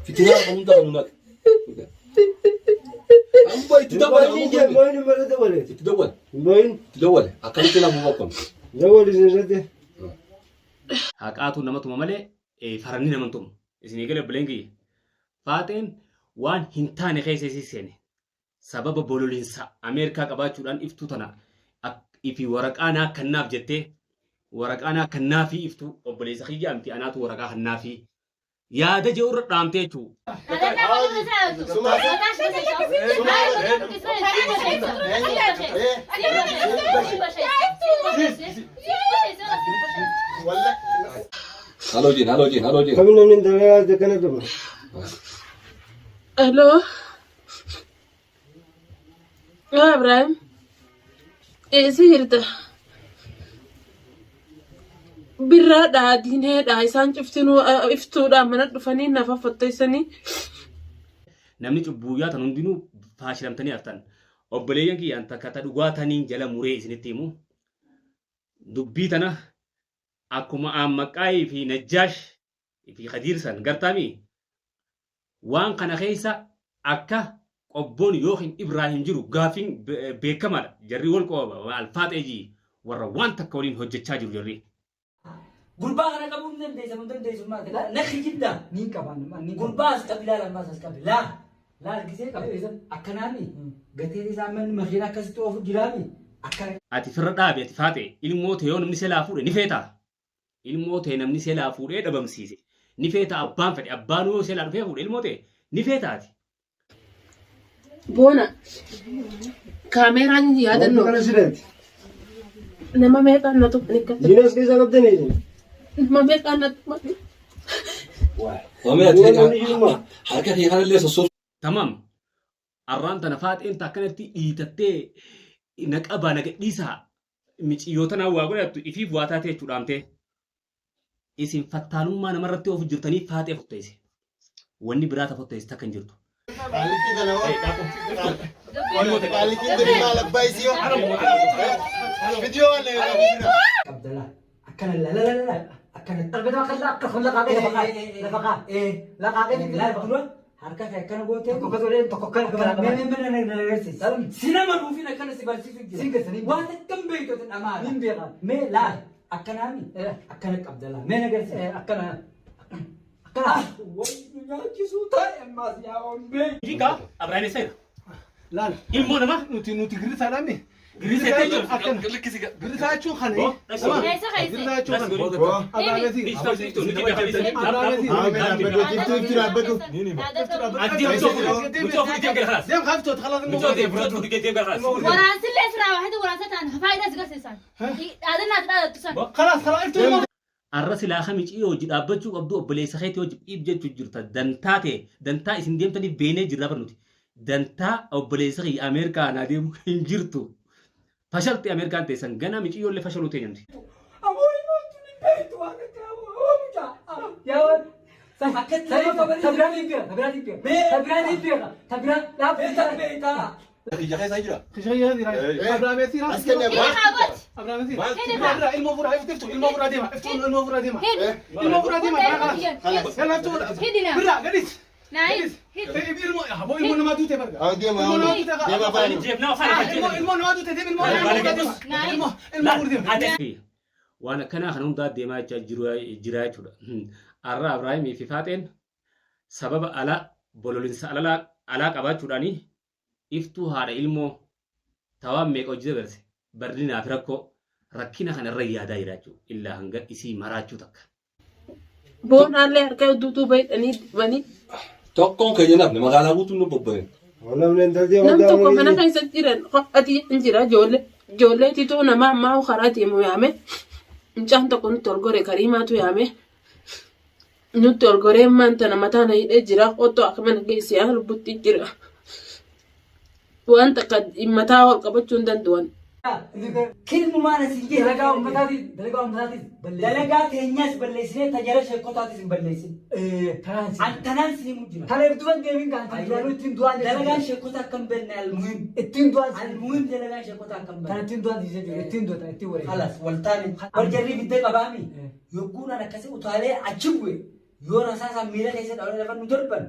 في تناقض منطقة هناك. أما يتدور وين مرة دولة تدور وين تدور أكلت له موقم دولة زيادة haqaatu namatuma malee faranni namantum isinii gala bileengi faateen waan hin taane keessa isii seene sababa bololinsa Ameerikaa qabaachuudhaan iftuu tana ifi waraqaanaa kannaaf jettee waraqaanaa kannaafii iftuu obboleessa kiyyaa miti anaatu waraqaa kannaafii yaada je'urra dhaamtee jechuu هالو جين كمنا من دولة كنا دم الو يا ابراهيم ايه سيرته birraa dhaadhiin heedhaa isaan cuftinuu iftuudhaan mana dhufanii nafa fatteessanii. Namni cubbuyyaa tan hundinuu faashilamtanii haftan obboleeyyan kiyyaan takka dhugaatanii jala muree isinitti himu dubbii tana akkuma Ammaqaayii fi Najjaash fi Khadiirsan gartaami waan kana keessa akka qobboon yookiin Ibraahim jiru gaafiin beekamaadha jarri wal qooba alfaaxeejii warra waan takka waliin hojjechaa jiru jarri. Gurbaa kana qabuun dandeessu maal nakhi jidda niin qaban gurbaa as qabi laala mas as qabi laal gisee qabi akkanaani gateen isaa manni makiina akkasitti oofu jiraami akkana ati firra dhaabe ati faate ilmoo ta'e yoo namni selaa fuudhe ni feeta ilmoo ta'e namni selaa fuudhee dhabamsiise ni feeta abbaan fedhe abbaan yoo selaa dhufee fuudhe ilmoo ta'e ni feetaati. Boona kaameeraan yaadannoo nama meeqaan na tuqni akkatti جيناس كيسا قبضني nama meeqaan na tuqni. وما يتحرك حركة هي هذا اللي صوت Tamam arraan tana faaxeen takkanatti dhiitattee naqabaa nagadhiisaa miciyyoota waa godhattu ifiif waa taatee jechuudhaamtee isin fattaanummaa namarratti of jirtanii faaxee fotteesse wanni biraata fotteesse takka hin jirtu. qabdala akkana la akkana arbeta kalla akka khallaqaa lafaqaa laqaqee la harka kee akkana gootee tokko gootee tokko kana mee nagarsiisa sinama dhuufin akkana si barsiisu jira waan akkam beektotin dhamaa hin beekan mee laal akkanaami akkana qabdala mee nagarsiisa akkana akkana way nyaachisuu ta'e ammaas yaa ombee Jika Abrahaam Seera laal ilmoo nama nuti girisaadhaami girisettee jiru girisaachuu kana girisaachuu kana arra silaa kamicii hojii dhaabbachuu qabdu obboleessa keetii hojii dhiib jechuu jirta dantaa isin deemtaniif beenee jirra barnuti dantaa obboleessa kiyya Ameerikaa naa deemu hin jirtu fashalti Ameerikaan teessan gana micii yoollee fashaluu teenyamti. خشيه هذه ابراهيم يثير ابراهيم يثير المفروض افتفتوا المفروض ديما افتفتوا المفروض ديما المفروض ديما خلاص يلا افتوا برا قديت نايم المو ما دوتي برا ديما جبنا فاهم المو ما دوتي ديما المو ديما وانا كان خنوم داد ديما جرا جرا arra Abrahaam fi faaxeen sababa ala bololinsa ala qabaachuudhaani iftuu haadha ilmoo tawaan meeqa hojii dabarse bardinaaf rakkina kanarra yaadaa jiraachuu illaa hanga isii maraachuu takka. Boonaallee harka duutuu baydhanii dibanii. tokkoon keenya nafne magaalaa guutuun nu bobba'e. Nam tokko mana keessa jiran qophati jira ijoollee tituu nama ammaa karaa deemu yaame mucaan tokko nutti orgore kariimaatu yaame nutti orgoree maanta mataa na hidhee jira qottoo akka mana geessi yaa lubbutti jira. وأنت قد متى والقبض دندوان كل ممانة سيجي دلقاء ومتاتي دلقاء تهنياس بلسين تجارة شيكوتاتي بلسين عن تنانسي مجرى ترى بدوان جيمين كان تجارة التين دوان دلقاء شيكوتا كم بيننا المهم التين دوان المهم دلقاء شيكوتا كم بيننا التين دوان ديجي التين دوان التين خلاص والتاني والجري بدك أبامي يقول أنا كسي وطالع أجيبه yoo rasaasa miila keessa dhawee lafa nu darban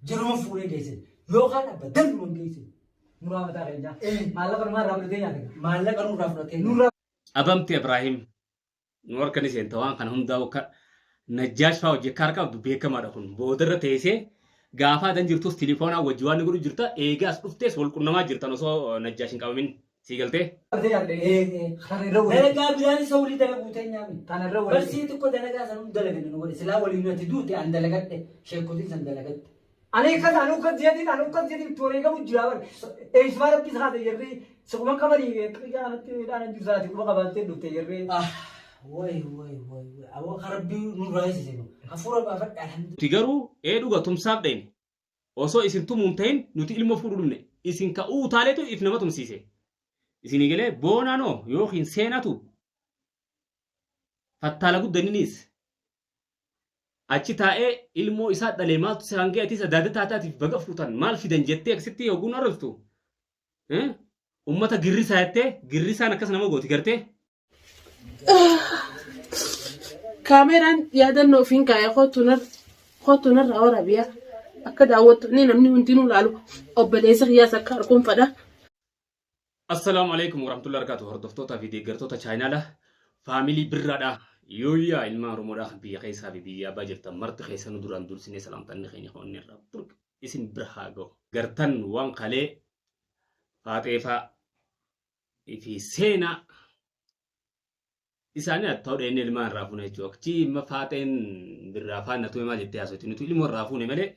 jiruma fuudhee geesse yoo kaan abadan nu geesse nuraa mataa keenya maallaqa numaa irraa fudhatee nyaate maallaqa nurraa fudhatee nurraa abamti Ibrahim nu harkani seenta waan kana hundaa akka najjaash fa'aa hojii akka harkaa beekamaadha kun boodarra teessee gaafa dan jirtus telefoonaa wajji waan godhu jirta eegaas dhuftees wal qunnamaa jirtan osoo najjaash hin qabamin sii galtee. dalagaa bilaan isa walii dalaguu teenyaami barsii tokko dalagaa sanuu dalagani nu godhe silaa waliin nuti duute an dalagadhe sheekotiin san dalagadhe. Ani kan anu kan jadi tooree qabu jira bar eesfaa rabbis haadha yerree sukuma qabanii qiyaanatti dhaana jirsaati kuma qabattee dhufte yerree. Way awwa karabbii nurraa eessisinu hafuura baafadhe alhamdulillah. Tigaruu dhuga tumsaaf dhayne osoo isin tumuun ta'in nuti ilma fuudhu dhumne isin ka'uu utaaleetu if nama tumsiise. Isinii galee boonaanoo yookiin seenatu fattaala guddaninis achi taa'ee ilmoo isaa dhalee maaltu isaan ga'eetii sadaada taataatiif baga fuutan maal fidan jettee akkasitti yogguun arraftu ummata girrisaa jettee girrisaan akkas nama gooti gartee. Kaameraan yaadannoo ofiin kaayee kootuunarraa waraabiyyaa akka daawwattoonni namni hundinuu ilaalu obboleessa kiyyaas akka arguun fadha. Assalamu alaikum warahmatullahi wabarakatuh. Hordoftoota fi deeggartoota chaayinaala faamilii birraadha. Yooyyaa ilma Oromoodhaa biyya keessaa fi biyya abbaa jirtan marti keessa nu duraan dursinee salaamtanni keenya hoonni irraa turre isin bira haa ga'u. Gartan waan kalee faaxeefaa fi seenaa isaanii haa ta'u dheenye ilmaan irraa fuune jechuudha. Achi imma faaxeen birraa faana tume maal jettee haasofti nuti ilmoo irraa fuune malee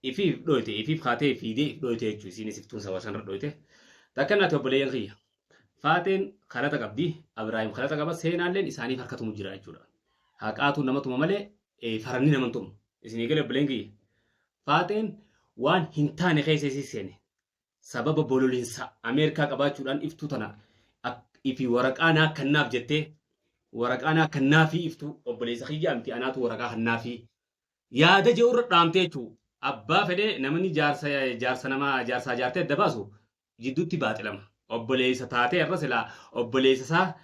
ifiif dhoyte ifiif kaatee fiidee dhoyte jechuudha. Isiinis iftuun saba sanarra dhoyte. Takkannaati obboleeyyan kiyya. Faaxeen kadhata qabdi, Ibraahim kadhata qaba, seenaalleen isaaniif harkatumu jira jechuudha. Haqaatu nama tuma malee faranni nama tumu. Isinii galee obboleeyyan kiyya. Faaxeen waan hin taane keessa isii seene sababa bololiinsa Ameerikaa qabaachuudhaan iftuu tana ifi waraqaa naa kannaaf jettee waraqaa naa kannaafii iftuu obboleessa kiyya amti anaatu waraqaa kannaafii yaada je'urra dhaamtee jechuudha. Abbaa fedhee namni jaarsaa jaartee adda baasu jidduutti baaxilama. Obboleessa taatee irra silaa obboleessa isaa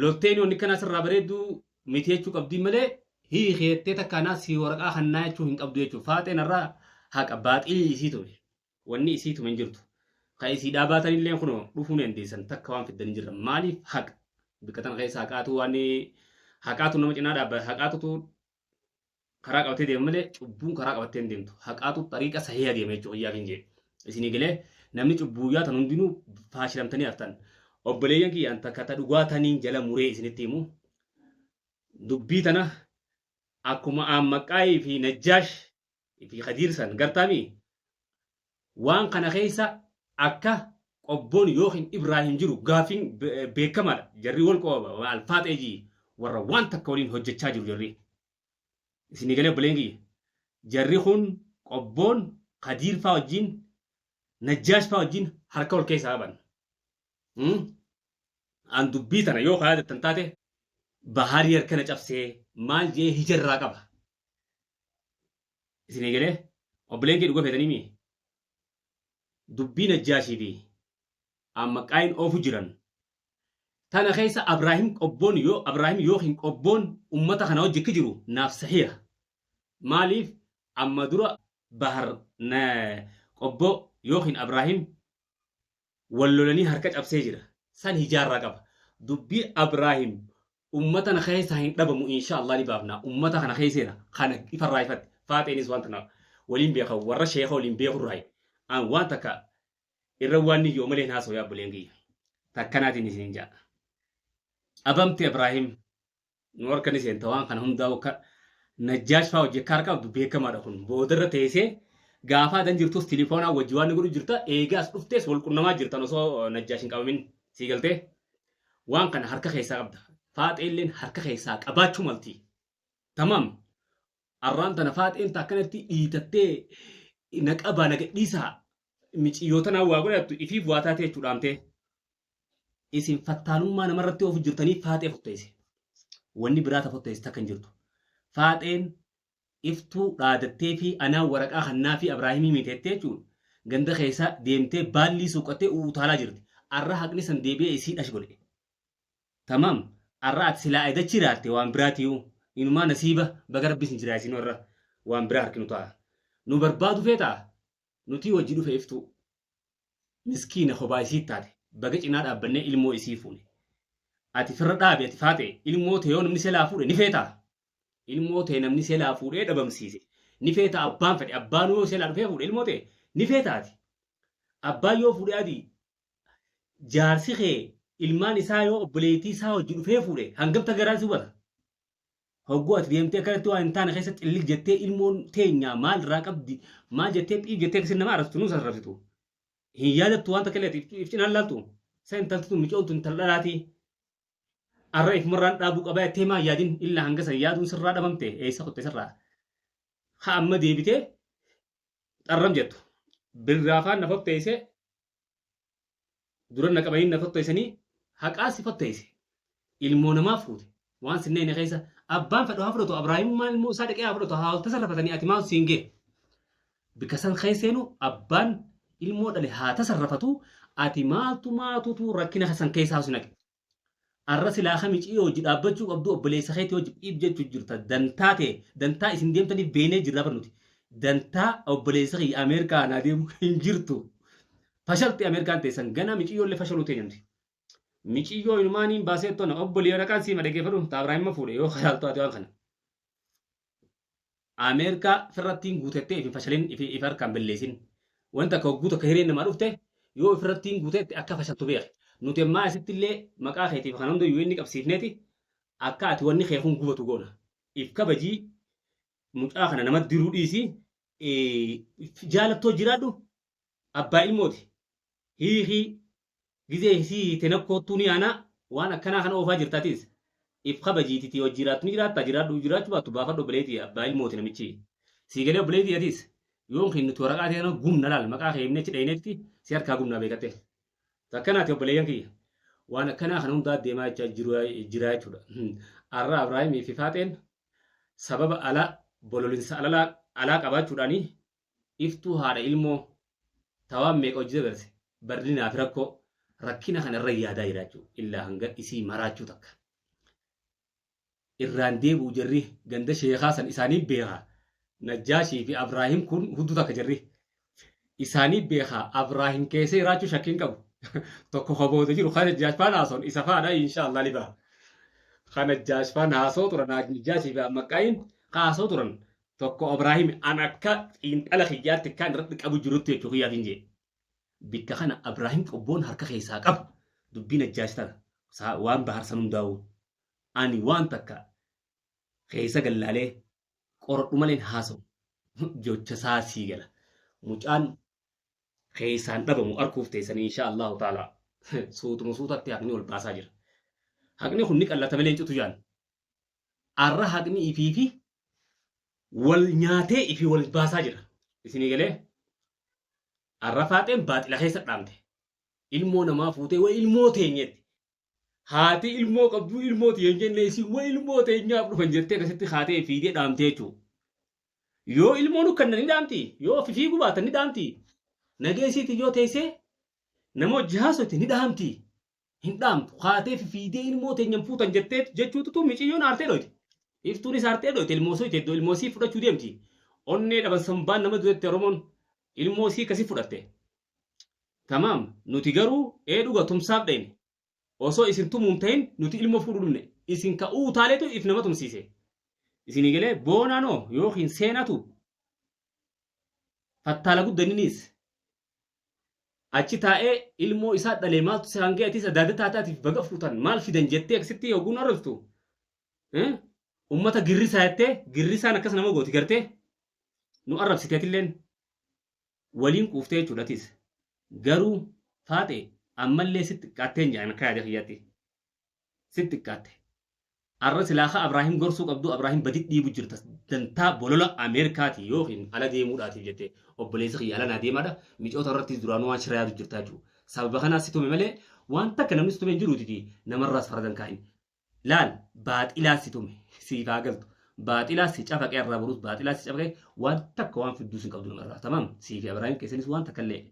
lolteen onni kana sirraa bareedduu miti jechuu qabdii malee hiikeettee takkaanaa si waraqaa hannaa jechuu hin qabdu jechuudha. Faaxeen irraa haqa baaxii isii tume. Wanni isii tume hin jirtu. Kan isii dhaabbatan illee kun dhufuu ni dandeessan takka waan fiddan hin jirre. Maaliif haqa? Biqiltaan keessa haqaatu waan haqaatu nama cinaa dhaabbata. Haqaatutu karaa qabatee deema malee cubbuun karaa qabattee hin deemtu. Haqaatu xariiqa sahee adeema jechuudha guyyaa hin jedhe. Isinii galee namni cubbuu yaatan hundinuu faashilamtanii haftan. Obboleeyyan kiyya takka dhugaatanii jala muree isinitti himu. Dubbii tana akkuma Ammaqaayii fi Najjaash fi Khadiirsan gartaami waan kana keessa akka qobboon yookiin Ibraahim jiru gaafiin beekamaadha. Jarri wal qooba alfaaxeejii warra waan takka waliin hojjechaa jiru jarri. Isinii galee obboleeyyan kiyya. Jarri kun qobboon Khadiir fa'aa wajjin Najjaash fa'aa wajjin harka ol keessaa qaban. An dubbii tana yoo kaayatan taate baharii harkana cabsee maal jee hijarraa qaba. Isinii galee obboleen kee dhuga feetanii mii dubbii Najjaashii fi Ammaqaayin oofu jiran. Tana keessa Ibraahim yookiin qobboon ummata kana hojjekki jiru naaf sahiha. Maaliif amma dura bahar qobboo yookiin Ibraahim wallolanii harka cabsee jira. San hijaarraa qaba. Dubbii Ibraahim ummata kana keessa hin dhabamu inshaallah ni baafna. Ummata kana keesseera kana ifarraa ifatti. Faaxeenis waan tana waliin beekan warra sheeka waliin beekurraa. An waan takka irra waan niyyoo malee naasoo yaa obboleen kiyya. Takkanaatiin isin jaa. Abamti Ibraahim nu harkani seenta waan kana hundaa akka Najjaash fa'aa hojii akka harkaa beekamaadha kun boodarra teessee gaafa dan jirtus telefoonaa wajji waan godhu jirta eegaas dhuftees wal qunnamaa jirtan osoo Najjaash hin qabamin sii galtee waan kana harka keessaa qabda. Faaxeelleen harka keessaa qabaachuu malti. Tamam. Arraan tana faaxeen takkanatti dhiitattee naqabaa nagadhiisaa miciyyoota naa waa godhattu ifiif waa taatee jechuudhaamtee. Isin fattaalummaa namarratti oofu jirtanii faaxee fotteesse. Wanni biraa tafotteesse takka hin jirtu. Faaxeen iftuu dhaadattee fi anaa waraqaa hannaa fi Ibraahimii miteettee jechuudha. Ganda keessaa deemtee baallii suuqattee utaalaa jirti. Arra haqni san deebi'ee isii dhash godhe. Tamam. Arra ati silaa edachi raatte waan biraatiyyuu inumaa nasiiba baga rabbi sin jiraasin warra waan biraa harkinu ta'a nu barbaadu feetaa nuti wajji dhufe iftu miskiina kophaa isii taate baga cinaa dhaabbannee ilmoo isii fuune ati firra dhaabe ati faate ilmoo ta'e yoo namni selaa fuudhe ni feetaa ilmoo ta'e namni selaa fuudhee dhabamsiise ni feetaa abbaan fedhe abbaan yoo selaa dhufee fuudhe ilmoo ta'e ni feetaati abbaan yoo fuudhe adi jaarsi kee ilmaan isaa yoo obboleettii isaa wajji dhufee fuudhe hangamta garaan si hubata hogguu ati deemtee akkanatti waan hin taane keessa xillig jettee ilmoon teenyaa maal irraa qabdi maal jettee xiif jettee kasi nama arrabsitu nu sarrafsitu hin yaadattu waan takka illee if cinaan laaltu isa intaltitu micoomtu intal dhalaatii arra if marraan dhaabuu qabaa jettee maa yaadin illaa hanga san yaaduun sirraa dhabamte eessa qotte sirraa haa amma deebitee xarram jettu birraafaan na fotteessee dura na qabaniin na fotteessanii haqaa si fotteesse ilmoo namaa fuute waan sinneen keessa abbaan fedhu haa fudhatu abraahimummaan ilmoo isaa dhaqee haa fudhatu haa tasarrafatanii ati maal siin gee bikka san keesseenu abbaan ilmoo dhale haa tasarrafatu ati maaltutu rakkina san keessaa hasu naqe arra silaa kamicii hojii dhaabbachuu qabdu obboleessa keetii hojii dhiib jechuu jirta dantaa ta'e dantaa isin deemtaniif beenee jirra barnuti dantaa obboleessa kiyya Ameerikaa naa deemu hin jirtu fashalti Ameerikaan teessan gana miciyyoolle fashaluu teenyamti miciyyoo inumaaniin baasee tona obboleeyyo dhaqaan siima dhageeffadhu Abraahimma fuudhe yoo khayaaltu ati waan kana Ameerikaa firrattiin guutettee ifin fashalin if harkaan balleessin wanta akka hogguu tokko hireen namaa dhufte yoo firrattiin guutetti akka fashaltu beeke nuti ammaa asitti illee maqaa keetiif kan hunda yuunni qabsiifneeti akka ati wanni keekuun gubatu goona if kabajii mucaa kana namatti diruu dhiisi jaalattoo jiraadhu abbaa ilmooti hiihii gizee isii tenakkootuu ni aanaa waan akkanaa kana oofaa jirtaatis if kabajiititi yoo jiraattu ni jiraatta jiraadhu jiraachuu baattu baafadhu obboleetii abbaa ilmooti namichi sii galee obboleetii atis yoon hin nuti waraqaa ta'e gumna laal maqaa kee himne cidheenetti si harkaa gumnaa beekatte takkanaati obboleeyyan kiyya waan akkanaa kana hundaa deemaa jira jechuudha arra Abrahaamii fi Faaxeen sababa alaa bololinsa alaa qabaachuudhaani iftuu haadha ilmoo tawaan meeqa hojii dabarse bal'inaaf rakkoo rakkina kana irra yaadaa jira jechuudha illaa hanga isii maraachuu takka irraan deebi'u jirri ganda sheekaa san isaanii beekaa Najjaashii fi Abraahim kun hudduu takka jirri isaanii beekaa Abraahim keessee jiraachuu shakkiin qabu tokko hoboota jiru kan Najjaashfaan haasoon isa faadha inshaallah libaa kan Najjaashfaan haasoo turan Najjaashii fi Maqqaayin haasoo turan tokko Abraahim an akka xiinxala kiyyaatti kan irratti qabu jirutti jechuu kiyyaaf hin jee bikka kana Abraahim qobboon harka keessaa qabu dubbii Najjaash tana waan baharsan hundaa'u ani waan takka keessa gallaalee qoradhu maleen haasa'u jecha isaa sii gala mucaan keessaan dhabamu arguuf teessanii inshaallahu ta'ala suutuma suutatti haqni ol baasaa jira haqni kun ni qallata malee citu jaan arra haqni ifii fi wal nyaatee ifii wal baasaa jira isinii galee arra Faaxeen baaxila keessa dhaamte ilmoo namaa fuutee way ilmoo teenyetti haati ilmoo qabdu ilmoo teenyenne isin way ilmoo teenyaaf dhufan jettee akkasitti haatee fiidee dhaamtee jechuudha yoo ilmoon ukkanna ni dhaamti yoo fifii gubaatan ni dhaamti nageessiiti yoo teessee nama hojii haasofte ni dhaamti hin dhaamtu haatee fiidee ilmoo teenyan fuutan jettee jechuutu miciyyoon aartee dhoyti iftuunis aartee dhoyti ilmoo soo itti ilmoo sii fudhachuu deemti onnee dhaban sambaan nama du'etti Oromoon ilmoo sii kasi fudhatte tamaam nuti garuu dhuga tumsaaf dhayne osoo isin tumuun ta'in nuti ilmoo fuudhu dhumne isin ka'uu taaleetu if nama tumsiise isinii galee boonaanoo yookiin seenatu fattaala guddaninis achi taa'ee ilmoo isaa dhalee maaltu saangee ati sadaada taataatiif baga fuutan maal fidan jettee akkasitti yooguun arrabstu ummata girrisaa jettee girrisaan akkas nama gooti gartee nu arrabsiteetilleen waliin quuftee jechuudhatis garuu Faaxee ammallee sitti xiqqaattee hin jaan kaayade kiyyaatti sitti xiqqaatte arra silaaha Abraahim gorsuu qabdu Abraahim badii dhiibu jirta dantaa bolola Ameerikaati yookiin ala deemuudhaatiif jettee obboleessa kiyya ala naa deemaadha micoota irratti duraanuu waan shiraayaa jirtaa jechuudha sababa kanaas situme malee waan takka namni situme hin jiruutiti namarraas faradan kaa'in laal baaxilaas situme siifaa galtu baaxilaas si cafaqee irraa buruus baaxilaas si cafaqee waan takka waan fidduus hin qabdu namarraa tamaam siifi Abraahim keessanis waan takka illee